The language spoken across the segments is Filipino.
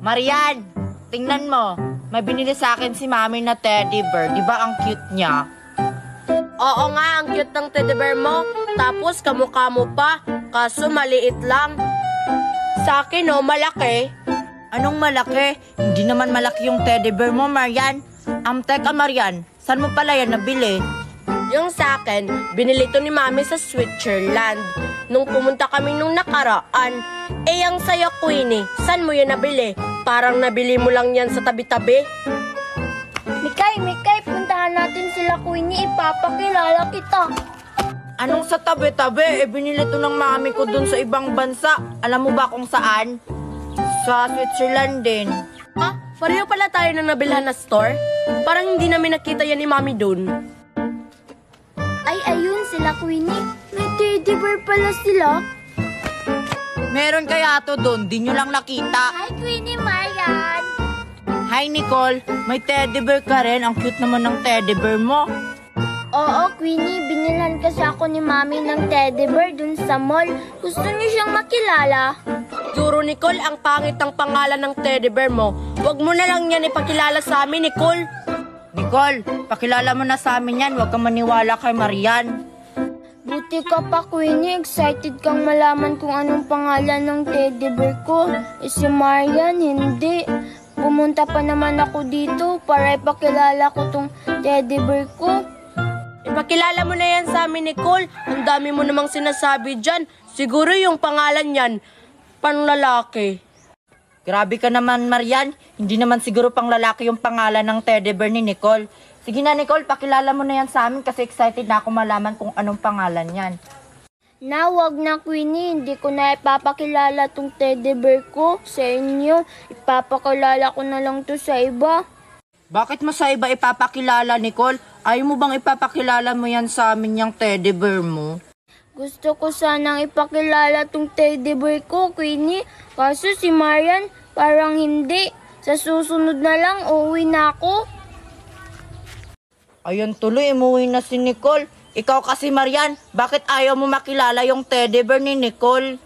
Marian, tingnan mo. May binili sa akin si Mami na teddy bear. Di ba ang cute niya? Oo nga, ang cute ng teddy bear mo. Tapos kamukha mo pa, kaso maliit lang. Sa akin malaki. Anong malaki? Hindi naman malaki yung teddy bear mo, Marian. Teka Marian, saan mo pala yan nabili? Yung sa akin, binili to ni Mami sa Switzerland. Nung pumunta kami nung nakaraan. Ang saya, Queenie, saan mo yan nabili? Parang nabili mo lang yan sa tabi-tabi. Mikay, puntahan natin sila, Queenie. Ipapakilala kita. Anong sa tabi-tabi? Binili to ng mami ko dun sa ibang bansa. Alam mo ba kung saan? Sa Switzerland din. Pareho pala tayo na nabilhan na store? Parang hindi namin nakita yan ni Mami dun. Ay, ayun sila, Queenie. May teddy bear pala sila. Meron kaya to dun, di nyo lang nakita. Hi, Queenie, Marian. Hi Nicole, may teddy bear ka rin. Ang cute naman ng teddy bear mo. Oo, Queenie, binilhan kasi ako ni Mami ng teddy bear dun sa mall. Gusto niyo siyang makilala? Siguro, Nicole, ang pangit ng pangalan ng teddy bear mo. Huwag mo na lang yan ipakilala sa amin, Nicole. Nicole, pakilala mo na sa amin yan. Huwag kang maniwala kay Marian. Buti ka pa, Queenie. Excited kang malaman kung anong pangalan ng teddy bear ko. Si Marian, hindi. Pumunta pa naman ako dito para ipakilala ko tong teddy bear ko. Ipakilala mo na yan sa amin, Nicole. Ang dami mo namang sinasabi dyan. Siguro yung pangalan yan, panlalaki. Grabe ka naman, Marian. Hindi naman siguro pang lalaki yung pangalan ng teddy bear ni Nicole. Sige na, Nicole, pakilala mo na yan sa amin kasi excited na ako malaman kung anong pangalan yan. Wag na, Queenie. Hindi ko na ipapakilala tong teddy bear ko sa inyo. Ipapakilala ko na lang to sa iba. Bakit mo sa iba ipapakilala, Nicole? Ayaw mo bang ipapakilala mo yan sa amin yung teddy bear mo? Gusto ko sanang ipakilala tong teddy bear ko, Queenie. Kaso si Marian, parang hindi. Sa susunod na lang, uuwi na ako. Ayun tuloy, umuwi na si Nicole. Ikaw kasi, Marian, bakit ayaw mo makilala yung teddy bear ni Nicole?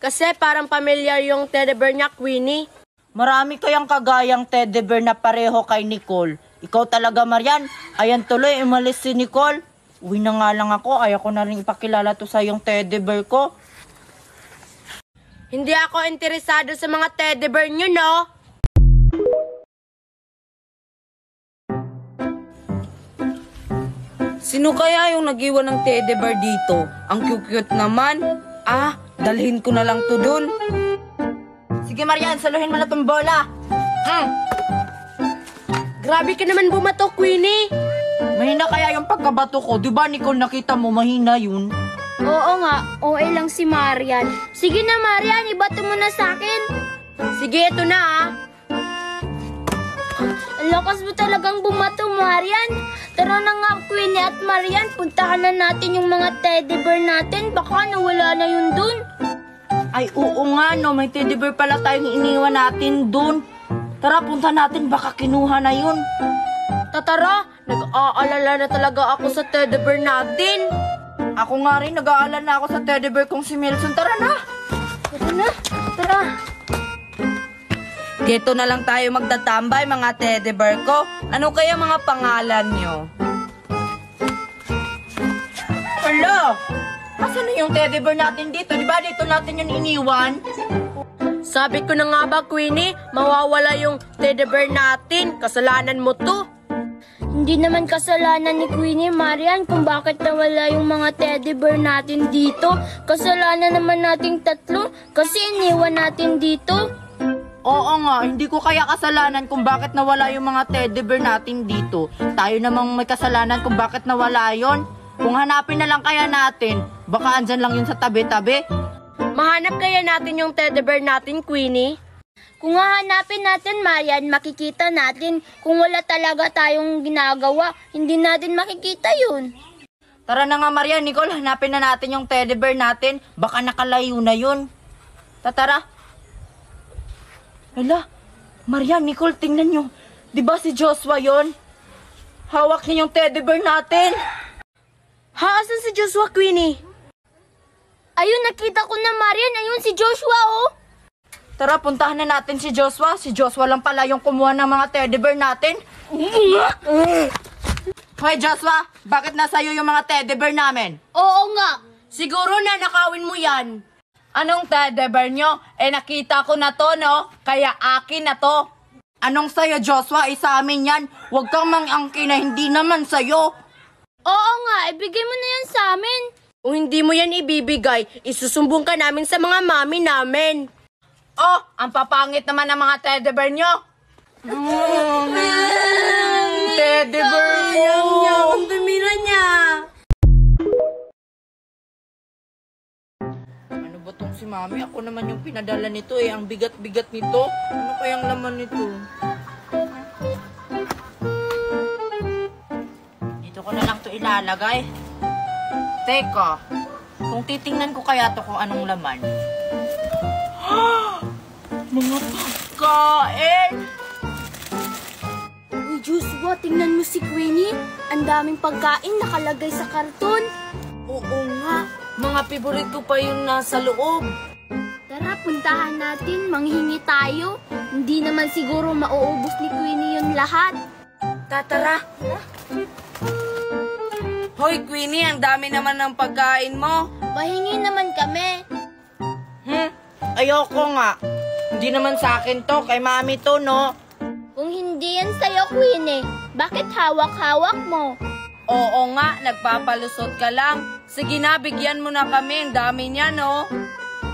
Kasi parang familiar yung teddy bear niya, Queenie. Marami kayang kagayang teddy bear na pareho kay Nicole. Ikaw talaga, Marian. Ayan tuloy, umalis si Nicole. Uwi na nga lang ako. Ayaw ko na rin ipakilala to sa yung teddy bear ko. Hindi ako interesado sa mga teddy bear nyo, no? Sino kaya yung nag-iwan ng teddy bear dito? Ang cute-cute naman. Dalhin ko na lang to dun. Sige, Marian, saluhin mo na tong bola. Grabe ka naman bumato, Queenie. Mahina kaya yung pagkabato ko. Diba, Nicole, nakita mo, mahina yun. Oo nga, OA lang si Marian. Sige na, Marian, ibato mo na sa akin. Sige, ito na Ang lakas mo talagang bumato, Marian. Tara na nga, Queenie at Marian. Puntahan na natin yung mga teddy bear natin. Baka nawala na yun dun. Ay, oo nga, no. May teddy bear pala tayong iniwan natin dun. Tara, punta natin. Baka kinuha na yun. Tatara, nag-aalala na talaga ako sa teddy bear natin. Ako nga rin, nag-aalala na ako sa teddy bear kong si Milson. Tara na. Tara na, tara. Dito na lang tayo magtatambay, mga teddy bear ko. Ano kaya mga pangalan nyo? Hala! Asan na yung teddy bear natin dito? Diba dito natin yun iniwan? Sabi ko na nga ba, Queenie, mawawala yung teddy bear natin. Kasalanan mo to. Hindi naman kasalanan ni Queenie, Marian, kung bakit nawala yung mga teddy bear natin dito. Kasalanan naman nating tatlo kasi iniwan natin dito. Oo nga, hindi ko kaya kasalanan kung bakit nawala yung mga teddy bear natin dito. Tayo namang may kasalanan kung bakit nawala yon. Kung hanapin na lang kaya natin, baka andyan lang yun sa tabi-tabi. Mahanap kaya natin yung teddy bear natin, Queenie? Kung hahanapin natin, Marian, makikita natin. Kung wala talaga tayong ginagawa, hindi natin makikita yun. Tara na nga, Marian, Nicole, hanapin na natin yung teddy bear natin. Baka nakalayo na yun. Tara. Hala, Marian, Nicole, tingnan nyo. Diba si Joshua yon? Hawak niya yung teddy bear natin. Asan si Joshua, Queenie? Ayun, nakita ko na, Marian. Ayun si Joshua, oh. Tara, puntahan na natin si Joshua. Si Joshua lang pala yung kumuha ng mga teddy bear natin. Hoy, Joshua, bakit nasa'yo yung mga teddy bear namin? Oo nga, siguro na nakawin mo yan. Anong teddy bear nyo? Nakita ko na to, no? Kaya akin na to. Anong sa'yo, Joshua? Sa amin yan. Huwag kang mangangkin na hindi naman sa'yo. Oo nga, ibigay mo na yan sa amin. Kung hindi mo yan ibibigay, isusumbong ka namin sa mga mami namin. Oh, ang papangit naman ng mga teddy bear nyo. Teddy bear mo. Ang tumira niya. Ano ba tong si Mami? Ako naman yung pinadala nito eh. Ang bigat-bigat nito. Ano kayang laman nito? Dito ko na lang to ilalagay. Teka, kung titingnan ko kaya to kung anong laman. Mga pagkain! Uy, Joshua, tingnan mo si Queenie. Ang daming pagkain nakalagay sa karton. Oo nga, mga paborito pa yung nasa loob. Tara, puntahan natin. Manghingi tayo. Hindi naman siguro mauubos ni Queenie yun lahat. Tatara. Hoy, Queenie, ang dami naman ng pagkain mo. Pahingi naman kami. Ayoko nga. Hindi naman sa akin to. Kay Mami to, no? Kung hindi yan sa'yo, Queenie, bakit hawak-hawak mo? Oo nga, nagpapalusot ka lang. Sige na, bigyan mo na kami. Ang dami niya, no?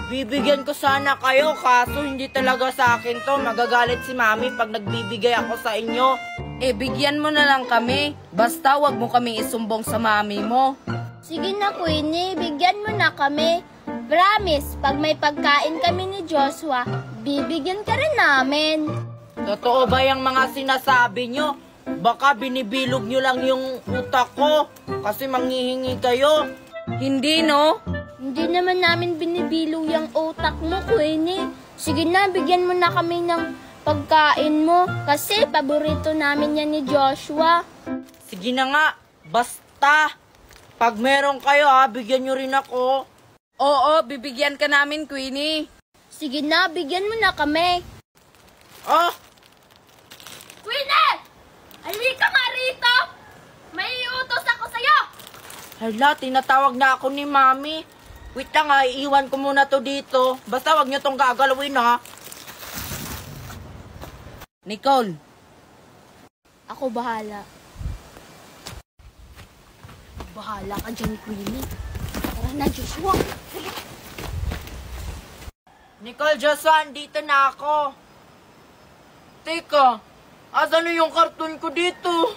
Bibigyan ko sana kayo, kaso hindi talaga sa akin to. Magagalit si Mami pag nagbibigay ako sa inyo. Bigyan mo na lang kami. Basta wag mo kami isumbong sa mami mo. Sige na, Queenie, bigyan mo na kami. Promise, pag may pagkain kami ni Joshua, bibigyan ka rin namin. Totoo ba yung mga sinasabi nyo? Baka binibilog nyo lang yung utak ko kasi manghihingi kayo. Hindi, no? Hindi naman namin binibilog yung utak mo, Queenie. Sige na, bigyan mo na kami ng pagkain mo kasi paborito namin yan ni Joshua. Sige na nga, basta. Pag meron kayo ha, bigyan nyo rin ako. Oo, bibigyan ka namin, Queenie. Sige na, bigyan mo na kami. Oh, Queenie! Halika nga rito! May utos ako sa'yo! hala, tinatawag na ako ni Mami. Wait lang ha, iiwan ko muna to dito. Basta wag nyo tong gagalawin ha. Nicole, Ako bahala. Bahala ka dyan, Queenie. Tara na, Joshua. Nicole, Joshua, andito na ako. Teka, asan na yung karton ko dito?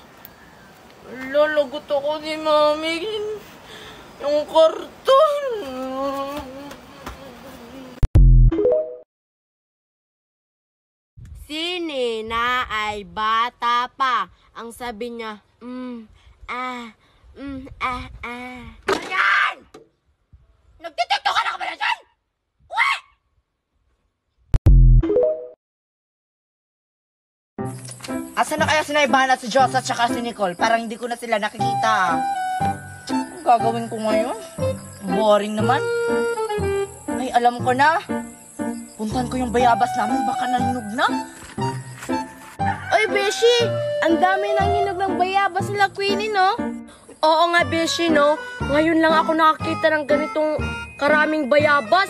Lalagot ako ni Mami. Yung karton. Si Nina ay bata pa. Ang sabi niya, Ayan! Nagtitikto ka na ka ba na dyan? Uwe! Asan na kaya si Naibana, si Joss at saka si Nicole? Parang hindi ko na sila nakikita. Anong gagawin ko ngayon? Boring naman. Ay, alam ko na. Puntahan ko yung bayabas namin, baka nalinog na. Oy, Beshi! Ang dami nang hinog ng bayabas nila, Queenie, no? oo nga, Beshi, no? Ngayon lang ako nakakita ng ganitong karaming bayabas.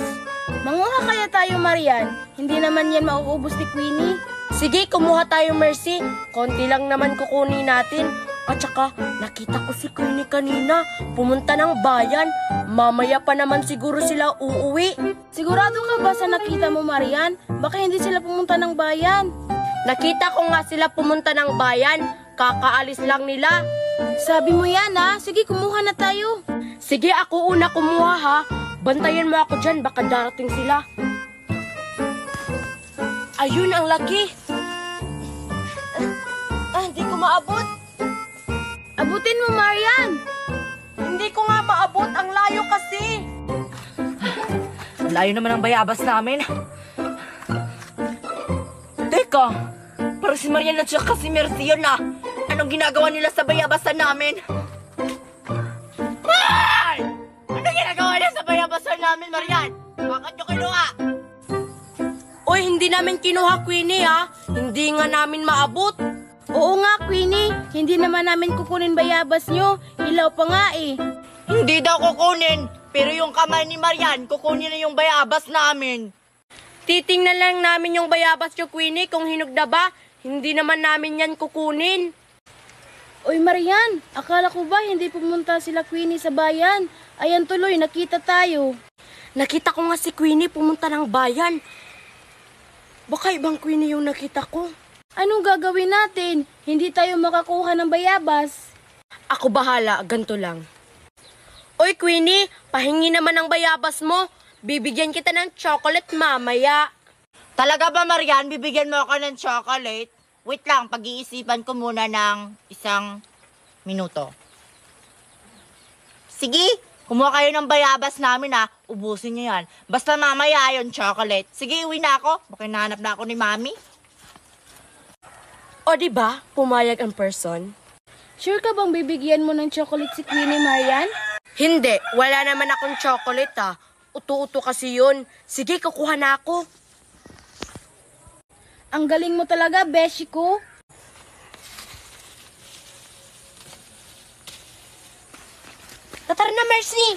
Manguha kaya tayo, Marian. Hindi naman yan mauubos ni Queenie. Sige, kumuha tayo, Mercy. Konti lang naman kukunin natin. At saka, nakita ko si Queenie kanina. Pumunta ng bayan. Mamaya pa naman siguro sila uuwi. Sigurado ka ba sa nakita mo, Marian? Baka hindi sila pumunta ng bayan. Nakita ko nga sila pumunta ng bayan. Kakaalis lang nila. Sabi mo yan, ha? Sige, kumuha na tayo. Sige, ako una kumuha, ha? Bantayan mo ako dyan, baka darating sila. Ayun, ang laki. Hindi ko maabot. Abutin mo, Marian. Hindi ko nga maabot, ang layo kasi. Layo naman ang bayabas namin. Teka, parang si Marian at saka si Mercy yun ah. Anong ginagawa nila sa bayabasan namin? Ay! Anong ginagawa nila sa bayabasan namin, Marian? Bakit nyo kinuha? Uy, hindi namin kinuha, Queenie, ha? Hindi nga namin maabot. Oo nga, Queenie. Hindi naman namin kukunin bayabas nyo. Hilaw pa nga eh. Hindi daw kukunin, pero yung kamay ni Marian, kukunin na yung bayabas namin. Titingnan lang namin yung bayabas nyo, Queenie, kung hinog na ba. Hindi naman namin yan kukunin. Oy, Marian, akala ko ba hindi pumunta sila Queenie sa bayan? Ayan tuloy, nakita tayo. Nakita ko nga si Queenie pumunta ng bayan. Baka ibang Queenie yung nakita ko. Anong gagawin natin? Hindi tayo makakuha ng bayabas. Ako bahala, ganito lang. Oy, Queenie, pahingi naman ng bayabas mo. Bibigyan kita ng chocolate mamaya. Talaga ba, Marian? Bibigyan mo ako ng chocolate? Wait lang, pag-iisipan ko muna ng 1 minuto. Sige, kumuha kayo ng bayabas namin ha. Ubusin niyo yan. Basta mamaya yung chocolate. Sige, uwi na ako. Baka hinahanap na ako ni Mami. O diba, pumayag ang person? Sure ka bang bibigyan mo ng chocolate si Queenie, Marian? Hindi, wala naman akong chocolate ah. Uto-uto kasi yun. Sige, kukuha na ako. Ang galing mo talaga, beshi ko. Tara na, Mercy!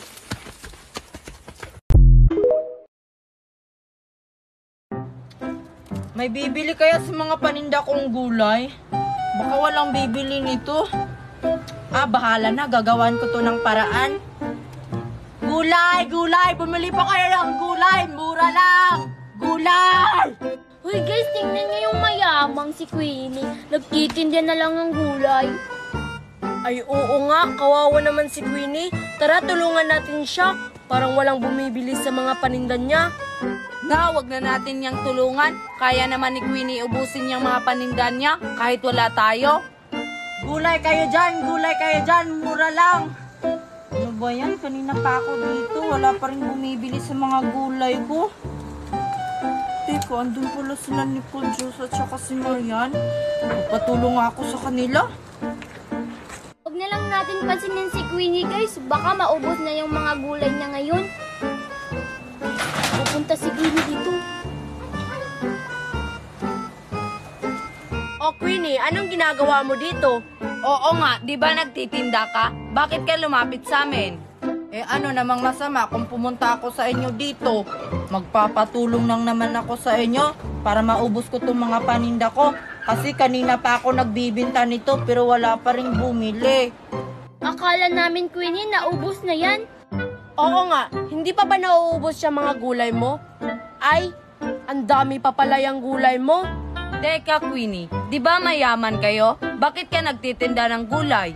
May bibili kaya sa mga paninda kong gulay? Baka walang bibili nito. Bahala na. Gagawan ko to ng paraan. Gulay! Gulay! Bumili pa kayo ng gulay! Mura lang! Gulay! Hoy guys, tingnan niyo yung mayamang si Queenie. Nagtitinda na lang ng gulay. Ay, oo nga, kawawa naman si Queenie. Tara, tulungan natin siya. Parang walang bumibili sa mga paninda niya. Wag na natin niyang tulungan. Kaya naman ni Queenie ubusin yung mga paninda niya kahit wala tayo. Gulay kayo dyan! Gulay kayo dyan! Mura lang! Ano ba yan? Kanina pa ako dito. Wala pa rin bumibili sa mga gulay ko. Teka, andun pala sila ni Paul Diyos at saka si Marian. Magpatulong ako sa kanila. Huwag na lang natin pansinin si Queenie guys. Baka maubos na yung mga gulay niya ngayon. Pupunta si Queenie dito. O Queenie, anong ginagawa mo dito? Oo nga, di ba nagtitinda ka? Bakit ka lumapit sa amin? Ano namang masama kung pumunta ako sa inyo dito? Magpapatulong lang naman ako sa inyo para maubos ko itong mga paninda ko. Kasi kanina pa ako nagbibinta nito pero wala pa rin bumili. Akala namin Queenie naubos na yan. Oo nga, hindi pa ba nauubos siya mga gulay mo? Ay, ang dami pa pala yung gulay mo. Teka, Queenie, di ba mayaman kayo? Bakit ka nagtitinda ng gulay?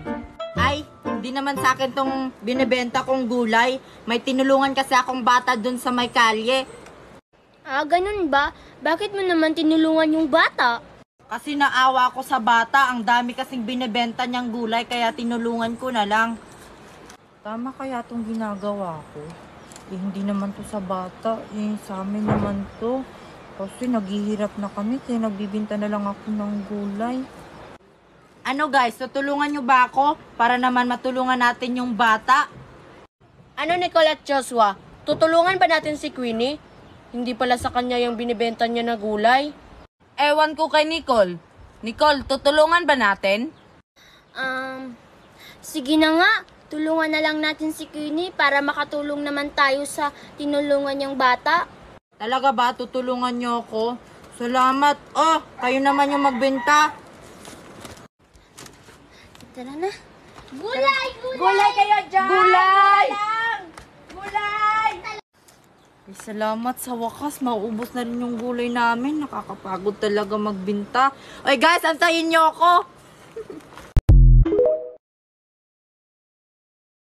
Ay, hindi naman sa akin tong binibenta kong gulay. May tinulungan kasi akong bata dun sa may kalye. Ganun ba? Bakit mo naman tinulungan yung bata? Kasi naawa ako sa bata. Ang dami kasing binibenta niyang gulay kaya tinulungan ko na lang. Tama kaya tong ginagawa ko? Hindi naman to sa bata. Sa amin naman to. Kasi naghihirap na kami kaya nagbibinta na lang ako ng gulay. Ano guys, tutulungan nyo ba ako para naman matulungan natin yung bata? Ano, Nicole at Joshua? Tutulungan ba natin si Queenie? Hindi pala sa kanya yung binibenta niya na gulay. Ewan ko kay Nicole. Nicole, tutulungan ba natin? Sige na nga. Tulungan na lang natin si Queenie para makatulong naman tayo sa tinulungan niyang bata. Talaga ba? Tutulungan nyo ako? Salamat. Kayo naman yung magbenta. Tara na. Gulay! Gulay kayo dyan! Gulay! Gulay! Ay, salamat. Sa wakas, mauubos na rin yung gulay namin. Nakakapagod talaga magbinta. Ay guys, antayin nyo ako.